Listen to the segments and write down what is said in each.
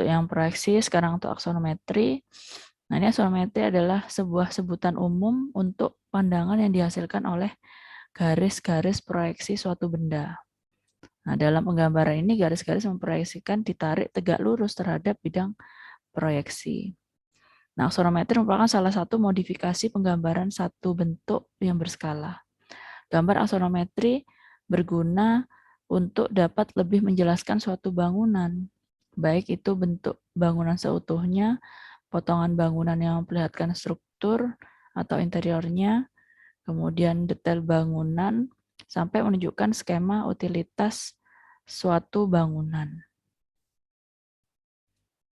untuk yang proyeksi, sekarang untuk aksonometri. Nah, ini aksonometri adalah sebuah sebutan umum untuk pandangan yang dihasilkan oleh garis-garis proyeksi suatu benda. Nah, dalam penggambaran ini garis-garis memproyeksikan ditarik tegak lurus terhadap bidang proyeksi. Nah, aksonometri merupakan salah satu modifikasi penggambaran satu bentuk yang berskala. Gambar aksonometri berguna untuk dapat lebih menjelaskan suatu bangunan, baik itu bentuk bangunan seutuhnya, potongan bangunan yang memperlihatkan struktur atau interiornya, kemudian detail bangunan, sampai menunjukkan skema utilitas suatu bangunan.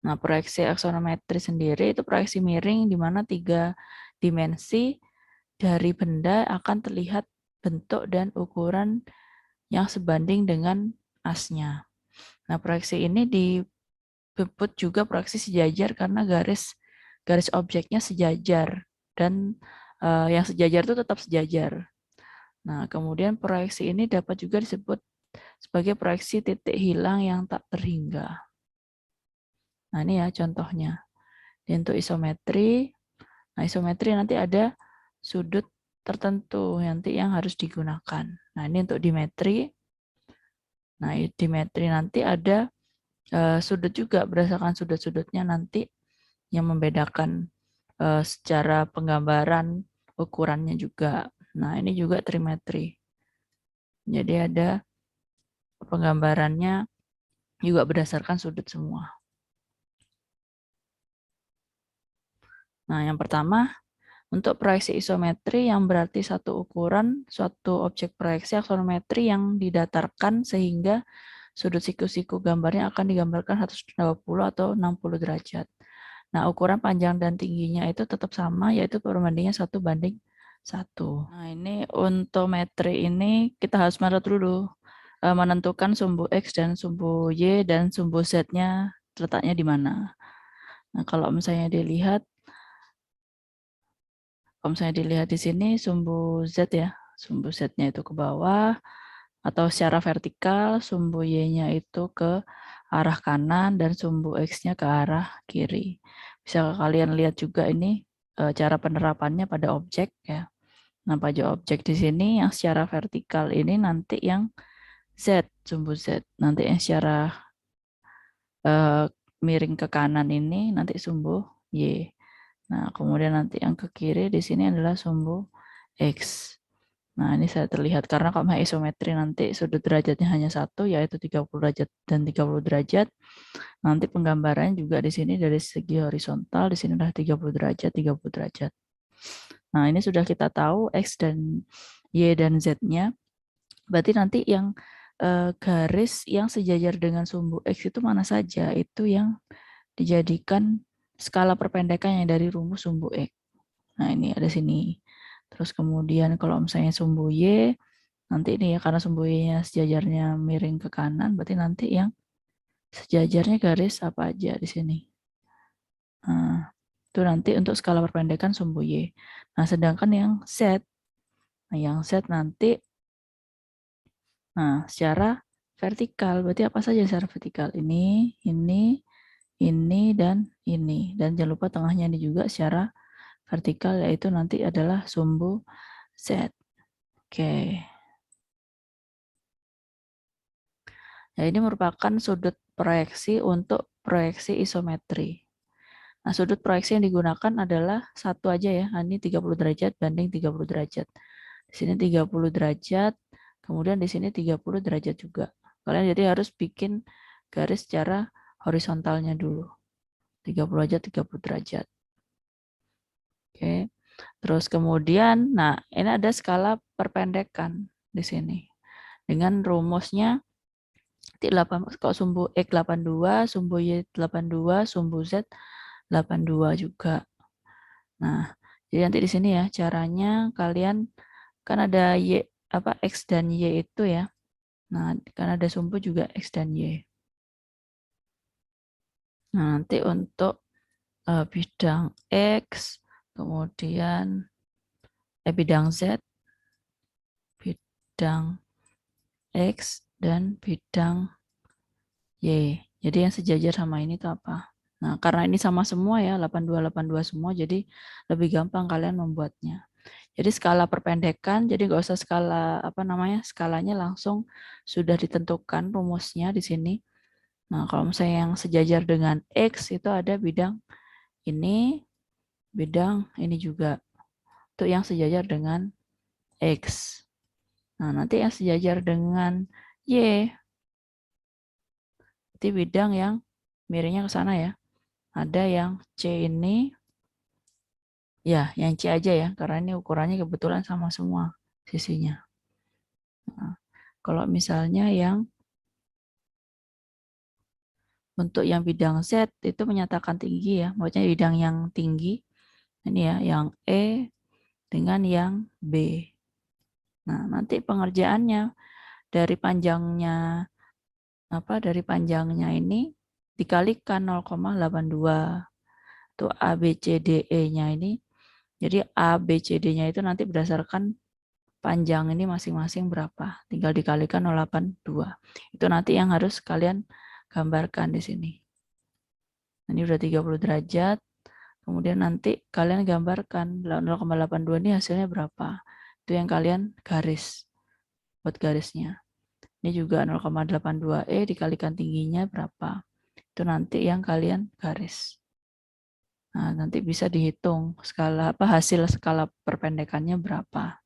Nah, proyeksi aksonometri sendiri itu proyeksi miring di mana 3 dimensi dari benda akan terlihat bentuk dan ukuran yang sebanding dengan asnya. Nah, proyeksi ini disebut juga proyeksi sejajar karena garis objeknya sejajar dan yang sejajar itu tetap sejajar. Nah, kemudian proyeksi ini dapat juga disebut sebagai proyeksi titik hilang yang tak terhingga. Nah, ini ya contohnya. Dan untuk isometri, nah isometri nanti ada sudut tertentu nanti yang harus digunakan. Nah, ini untuk dimetri. Nah, dimetri nanti ada sudut juga, berdasarkan sudut-sudutnya nanti yang membedakan secara penggambaran ukurannya juga. Nah, ini juga trimetri. Jadi ada penggambarannya juga berdasarkan sudut semua. Nah, yang pertama, untuk proyeksi isometri yang berarti satu ukuran, suatu objek proyeksi aksonometri yang didatarkan sehingga sudut siku-siku gambarnya akan digambarkan 120 atau 60 derajat. Nah, ukuran panjang dan tingginya itu tetap sama, yaitu perbandingan 1:1. Nah, ini untuk metri ini kita harus dulu menentukan sumbu X dan sumbu Y dan sumbu Z-nya letaknya di mana. Nah, kalau misalnya dilihat di sini sumbu Z ya, sumbu Z-nya itu ke bawah atau secara vertikal, sumbu Y-nya itu ke arah kanan dan sumbu X-nya ke arah kiri. Bisa kalian lihat juga ini cara penerapannya pada objek ya. Nah, pada objek di sini yang secara vertikal ini nanti yang Z, sumbu Z. Nanti yang secara miring ke kanan ini nanti sumbu Y. Nah, kemudian nanti yang ke kiri di sini adalah sumbu X. Nah, ini saya terlihat karena kalau isometri nanti sudut derajatnya hanya satu, yaitu 30 derajat dan 30 derajat. Nanti penggambarannya juga di sini dari segi horizontal, di sini adalah 30 derajat, 30 derajat. Nah, ini sudah kita tahu X dan Y dan Z-nya. Berarti nanti yang garis yang sejajar dengan sumbu X itu mana saja? Itu yang dijadikan skala perpendekan yang dari rumus sumbu X. Nah, ini ada sini. Terus kemudian kalau misalnya sumbu Y, nanti ini ya karena sumbu Y-nya sejajarnya miring ke kanan, berarti nanti yang sejajarnya garis apa aja di sini. Nah, itu nanti untuk skala perpendekan sumbu Y. Nah, sedangkan yang Z, nanti secara vertikal, berarti apa saja secara vertikal? Ini, dan ini. Dan jangan lupa tengahnya ini juga secara vertikal, yaitu nanti adalah sumbu Z. Oke. Nah, ini merupakan sudut proyeksi untuk proyeksi isometri. Nah, sudut proyeksi yang digunakan adalah satu aja ya. Nah, ini 30 derajat banding 30 derajat. Di sini 30 derajat, kemudian di sini 30 derajat juga. Kalian jadi harus bikin garis secara horizontalnya dulu. 30 derajat, 30 derajat. Oke. Terus kemudian, nah ini ada skala perpendekan di sini. Dengan rumusnya kalau sumbu X 82, sumbu Y 82, sumbu Z 82 juga. Nah, jadi nanti di sini ya caranya kalian kan ada X dan Y itu ya. Nah, kan ada sumbu juga X dan Y. Nah, nanti untuk bidang X, kemudian bidang Z, bidang X, dan bidang Y. Jadi yang sejajar sama ini tuh apa? Nah, karena ini sama semua ya, 82 semua, jadi lebih gampang kalian membuatnya. Jadi skala perpendekan, jadi nggak usah skala apa namanya, skalanya langsung sudah ditentukan rumusnya di sini. Nah, kalau misalnya yang sejajar dengan X itu ada bidang ini, bidang ini juga. Itu yang sejajar dengan X. Nah, nanti yang sejajar dengan Y, itu bidang yang miringnya ke sana ya. Ada yang C ini, ya yang C aja ya, karena ini ukurannya kebetulan sama semua sisinya. Nah, kalau misalnya yang untuk yang bidang Z itu menyatakan tinggi ya, maksudnya bidang yang tinggi. Ini ya, yang E dengan yang B. Nah, nanti pengerjaannya dari panjangnya dari panjangnya ini dikalikan 0,82. Tuh A, B, C, D, E-nya ini. Jadi A, B, C, D-nya itu nanti berdasarkan panjang ini masing-masing berapa. Tinggal dikalikan 0,82. Itu nanti yang harus kalian gambarkan di sini. Ini udah 30 derajat. Kemudian nanti kalian gambarkan 0,82 ini hasilnya berapa. Itu yang kalian garis. Buat garisnya. Ini juga 0,82E dikalikan tingginya berapa. Itu nanti yang kalian garis. Nah, nanti bisa dihitung hasil skala perpendekannya berapa.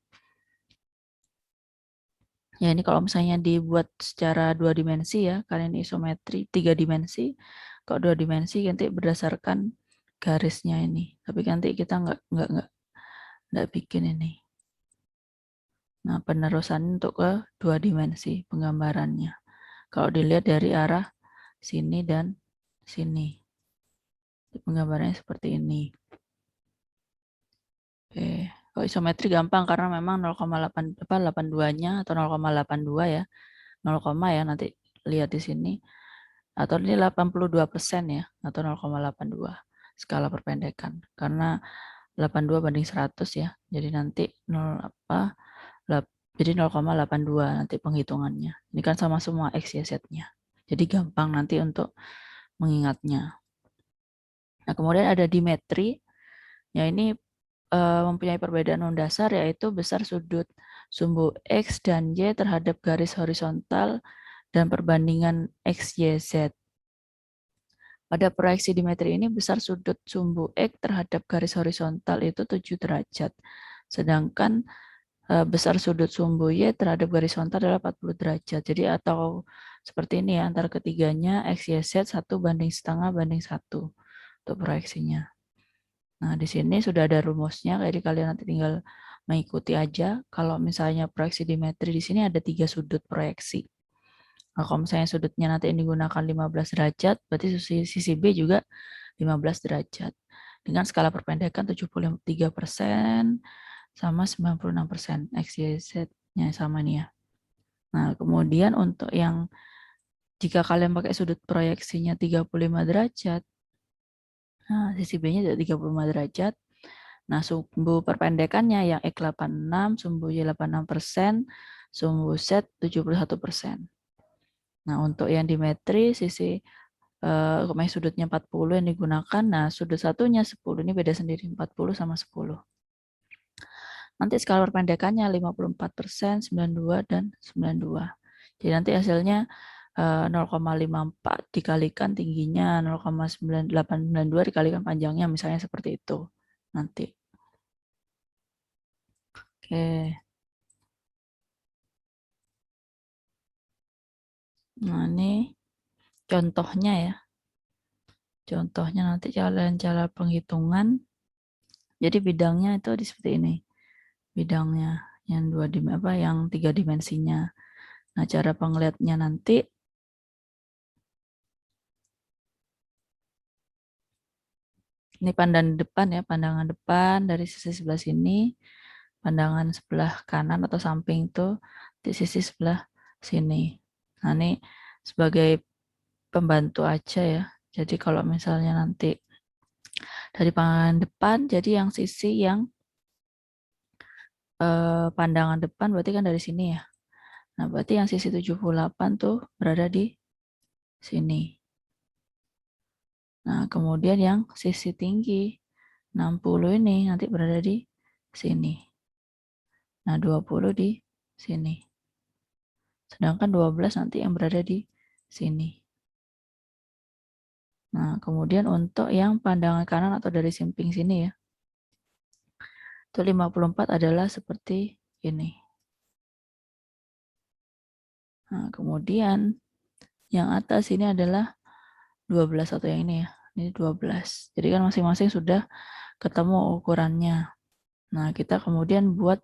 Ya ini kalau misalnya dibuat secara 2 dimensi ya, kalian isometri 3 dimensi. Kalau 2 dimensi nanti berdasarkan garisnya ini. Tapi nanti kita nggak bikin ini. Nah, penerusan untuk ke 2 dimensi penggambarannya. Kalau dilihat dari arah sini dan sini. Penggambarannya seperti ini. Oke. Kalau isometri gampang karena memang 0,82-nya atau 0,82 ya. 0, ya nanti lihat di sini. Atau ini 82% ya atau 0,82 skala perpendekan. Karena 82 banding 100 ya. Jadi nanti 0,82 nanti penghitungannya. Ini kan sama semua X ya Z-nya. Jadi gampang nanti untuk mengingatnya. Nah, kemudian ada dimetri. Ya ini mempunyai perbedaan mendasar yaitu besar sudut sumbu X dan Y terhadap garis horizontal dan perbandingan X, Y, Z. Pada proyeksi dimetri ini besar sudut sumbu X terhadap garis horizontal itu 7 derajat. Sedangkan besar sudut sumbu Y terhadap garis horizontal adalah 40 derajat. Jadi atau seperti ini ya, antara ketiganya X, Y, Z 1/1 untuk proyeksinya. Nah, di sini sudah ada rumusnya, jadi kalian nanti tinggal mengikuti aja. Kalau misalnya proyeksi dimetri di sini ada 3 sudut proyeksi. Nah, kalau misalnya sudutnya nanti digunakan 15 derajat, berarti sisi B juga 15 derajat. Dengan skala perpendekan 73% sama 96%. X, Y, Z-nya sama nih ya. Nah, kemudian untuk yang jika kalian pakai sudut proyeksinya 35 derajat, nah sisi B-nya juga 35 derajat. Nah, sumbu perpendekannya yang X 86, sumbu Y 86%, sumbu Z 71%. Nah, untuk yang dimetri sisi sudutnya 40 yang digunakan. Nah, sudut satunya 10. Ini beda sendiri, 40 sama 10. Nanti skala perpendekannya 54%, 92, dan 92. Jadi nanti hasilnya 0,54 dikalikan tingginya 0,9892 dikalikan panjangnya, misalnya seperti itu. Nanti. Oke. Nah, ini contohnya ya. Contohnya nanti cara penghitungan. Jadi bidangnya itu seperti ini. Bidangnya yang yang 3 dimensinya. Nah, cara penglihatnya nanti ini pandangan depan dari sisi sebelah sini, pandangan sebelah kanan atau samping itu di sisi sebelah sini. Nah, ini sebagai pembantu aja ya. Jadi kalau misalnya nanti dari pandangan depan, jadi yang sisi yang pandangan depan berarti kan dari sini ya. Nah, berarti yang sisi 78 tuh berada di sini. Nah, kemudian yang sisi tinggi 60 ini nanti berada di sini. Nah, 20 di sini. Sedangkan 12 nanti yang berada di sini. Nah, kemudian untuk yang pandangan kanan atau dari samping sini ya, itu 54 adalah seperti ini. Nah, kemudian yang atas ini adalah 12 atau yang ini ya. Ini 12. Jadi kan masing-masing sudah ketemu ukurannya. Nah, kita kemudian buat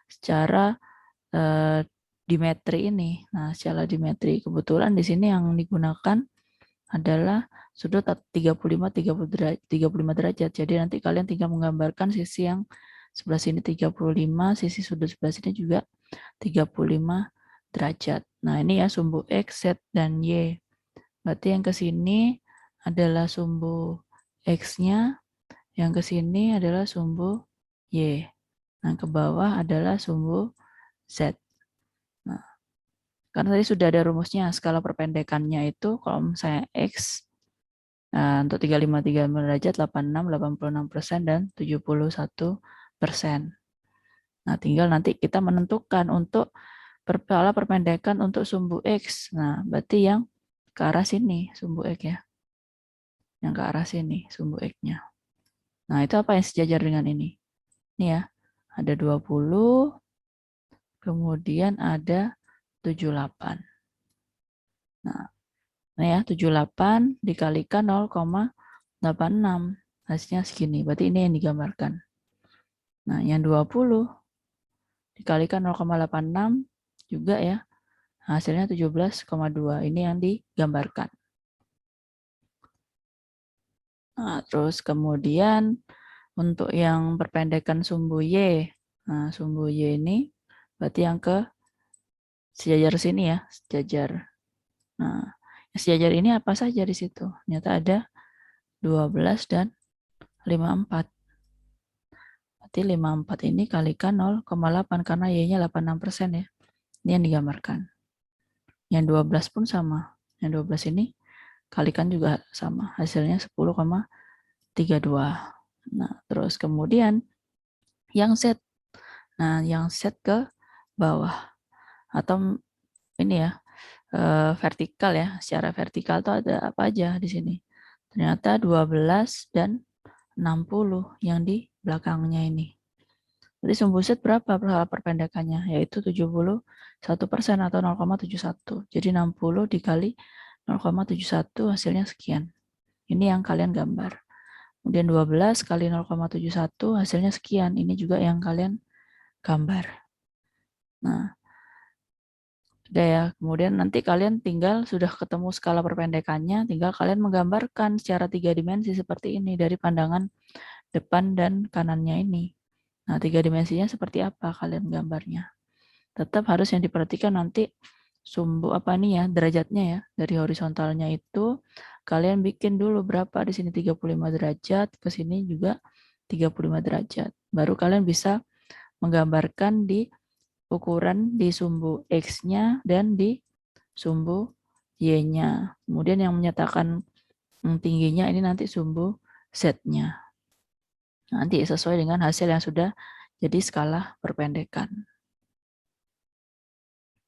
secara dimetri ini. Nah, secara dimetri kebetulan di sini yang digunakan adalah sudut 35 derajat. Jadi nanti kalian tinggal menggambarkan sisi yang sebelah sini 35, sisi sudut sebelah sini juga 35 derajat. Nah, ini ya sumbu X, Z, dan Y. Berarti yang ke sini adalah sumbu X-nya, yang ke sini adalah sumbu Y. Nah, ke bawah adalah sumbu Z. Nah, karena tadi sudah ada rumusnya, skala perpendekannya itu kalau misalnya X, nah, untuk 35 derajat, 86, 86%, dan 71%. Nah, tinggal nanti kita menentukan untuk skala perpendekan untuk sumbu X. Nah, berarti yang ke arah sini, sumbu X ya. Yang ke arah sini, sumbu X-nya. Nah, itu apa yang sejajar dengan ini? Ini ya, ada 20, kemudian ada 78. Nah, ya 78 dikalikan 0,86. Hasilnya segini. Berarti ini yang digambarkan. Nah, yang 20 dikalikan 0,86 juga ya. Hasilnya 17,2. Ini yang digambarkan. Nah, terus kemudian untuk yang perpendekan sumbu Y. Nah, sumbu Y ini berarti yang ke sejajar sini ya, sejajar. Nah, sejajar ini apa saja di situ? Ternyata ada 12 dan 54. Berarti 54 ini kalikan 0,8 karena Y-nya 86% ya. Ini yang digambarkan. Yang 12 pun sama. Yang 12 ini kalikan juga sama. Hasilnya 10,32. Nah, terus kemudian yang Z. Nah, yang Z ke bawah. Atau ini ya, vertikal ya. Secara vertikal itu ada apa aja di sini. Ternyata 12 dan 60 yang di belakangnya ini. Jadi sumbu Z berapa perpendekannya? Yaitu 71% atau 0,71. Jadi 60 dikali 0,71 hasilnya sekian. Ini yang kalian gambar. Kemudian 12 kali 0,71 hasilnya sekian. Ini juga yang kalian gambar. Nah, sudah ya. Kemudian nanti kalian tinggal sudah ketemu skala perpendekannya, tinggal kalian menggambarkan secara 3 dimensi seperti ini dari pandangan depan dan kanannya ini. Nah, 3 dimensinya seperti apa kalian gambarnya. Tetap harus yang diperhatikan nanti sumbu apa nih ya, derajatnya ya. Dari horizontalnya itu kalian bikin dulu berapa di sini 35 derajat, ke sini juga 35 derajat. Baru kalian bisa menggambarkan di ukuran di sumbu X-nya dan di sumbu Y-nya. Kemudian yang menyatakan tingginya ini nanti sumbu Z-nya. Nanti sesuai dengan hasil yang sudah jadi skala perpendekan.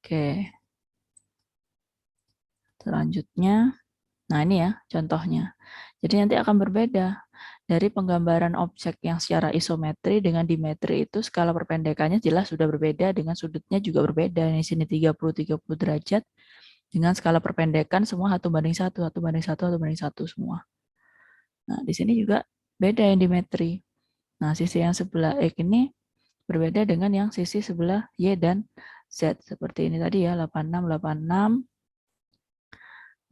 Oke. Selanjutnya, nah ini ya contohnya. Jadi nanti akan berbeda. Dari penggambaran objek yang secara isometri dengan dimetri itu skala perpendekannya jelas sudah berbeda, dengan sudutnya juga berbeda. Di sini 30 derajat, dengan skala perpendekan semua 1:1, 1:1, 1:1 semua. Nah, di sini juga beda yang dimetri. Nah, sisi yang sebelah X ini berbeda dengan yang sisi sebelah Y dan Z. Seperti ini tadi ya, 86, 86.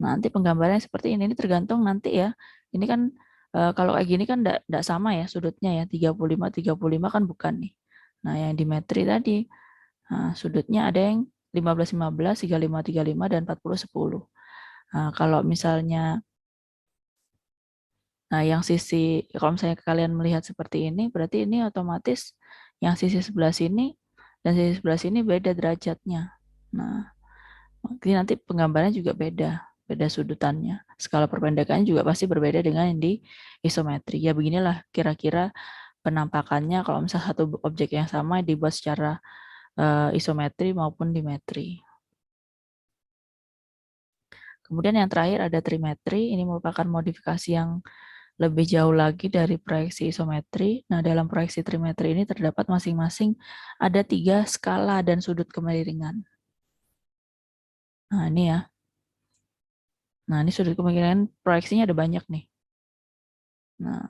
Nah, nanti penggambarannya seperti ini. Ini tergantung nanti ya. Ini kan kalau kayak gini kan enggak sama ya sudutnya ya. 35 kan bukan nih. Nah, yang dimetri tadi sudutnya ada yang 15, 15, 35, 35, dan 40, 10. Nah, kalau misalnya yang sisi, kalau misalnya kalian melihat seperti ini, berarti ini otomatis yang sisi sebelah sini dan sisi sebelah sini beda derajatnya. Nah, nanti penggambarannya juga beda beda sudutannya. Skala perpendekannya juga pasti berbeda dengan yang di isometri. Ya beginilah kira-kira penampakannya kalau misalnya satu objek yang sama dibuat secara isometri maupun dimetri. Kemudian yang terakhir ada trimetri. Ini merupakan modifikasi yang lebih jauh lagi dari proyeksi isometri. Nah, dalam proyeksi trimetri ini terdapat masing-masing ada 3 skala dan sudut kemiringan. Nah, ini ya. Nah, ini sudut kemiringan proyeksinya ada banyak nih. Nah,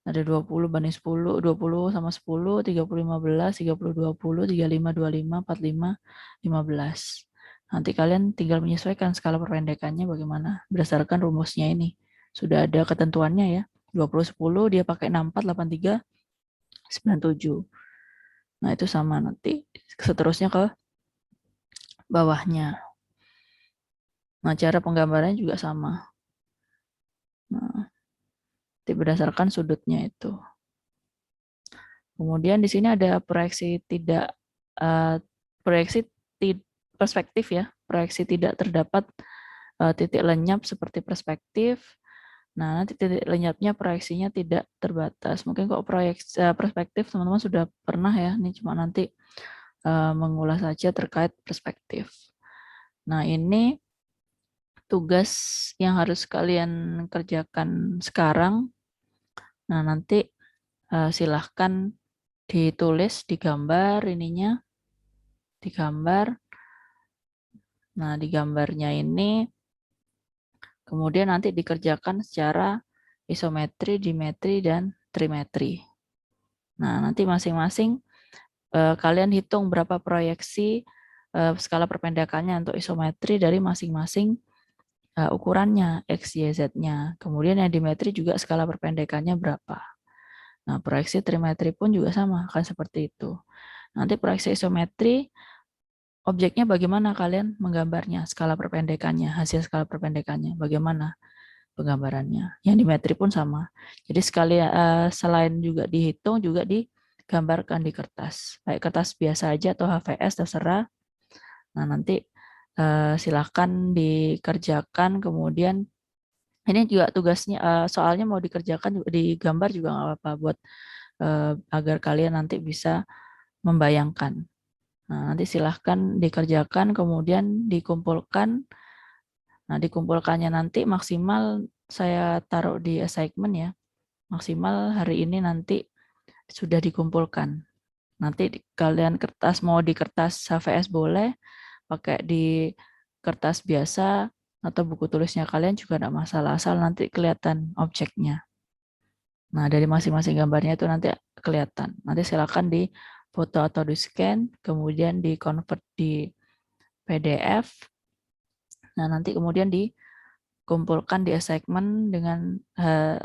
ada 20 banding 10, 20 sama 10, 30, 15, 30, 20, 35, 25, 45, 15. Nanti kalian tinggal menyesuaikan skala perpendekannya bagaimana berdasarkan rumusnya ini. Sudah ada ketentuannya ya. 20, 10 dia pakai 64, 83, 97. Nah, itu sama nanti seterusnya ke bawahnya. Nah, cara penggambarannya juga sama. Nah, berdasarkan sudutnya itu. Kemudian di sini ada proyeksi tidak proyeksi perspektif ya. Proyeksi tidak terdapat titik lenyap seperti perspektif. Nah, nanti titik lenyapnya proyeksinya tidak terbatas. Mungkin kok proyeksi perspektif teman-teman sudah pernah ya. Ini cuma nanti mengulas saja terkait perspektif. Nah, ini tugas yang harus kalian kerjakan sekarang. Nah, nanti silahkan ditulis, digambar ininya, digambar. Nah, di gambarnya ini kemudian nanti dikerjakan secara isometri, dimetri, dan trimetri. Nah, nanti masing-masing kalian hitung berapa proyeksi skala perpendekannya untuk isometri dari masing-masing ukurannya, X, Y, Z-nya. Kemudian yang dimetri juga skala perpendekannya berapa. Nah, proyeksi trimetri pun juga sama, akan seperti itu. Nanti proyeksi isometri, objeknya bagaimana kalian menggambarnya, skala perpendekannya, hasil skala perpendekannya, bagaimana penggambarannya. Yang dimetri pun sama. Jadi sekali selain juga dihitung, juga digambarkan di kertas. Baik kertas biasa aja atau HVS, terserah. Nah, nanti silahkan dikerjakan, kemudian ini juga tugasnya, soalnya mau dikerjakan, digambar juga nggak apa-apa buat agar kalian nanti bisa membayangkan. Nah, nanti silahkan dikerjakan, kemudian dikumpulkan. Nah, dikumpulkannya nanti maksimal saya taruh di assignment ya. Maksimal hari ini nanti sudah dikumpulkan. Nanti kalian kertas, mau di kertas HVS boleh, pakai di kertas biasa, atau buku tulisnya kalian juga tidak masalah, asal nanti kelihatan objeknya. Nah, dari masing-masing gambarnya itu nanti kelihatan. Nanti silakan di foto atau di scan, kemudian di convert di PDF. Nah, nanti kemudian dikumpulkan di assignment dengan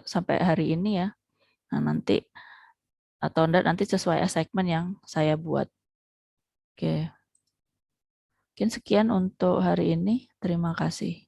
sampai hari ini ya. Nah, nanti atau nanti sesuai assignment yang saya buat. Oke. Mungkin sekian untuk hari ini. Terima kasih.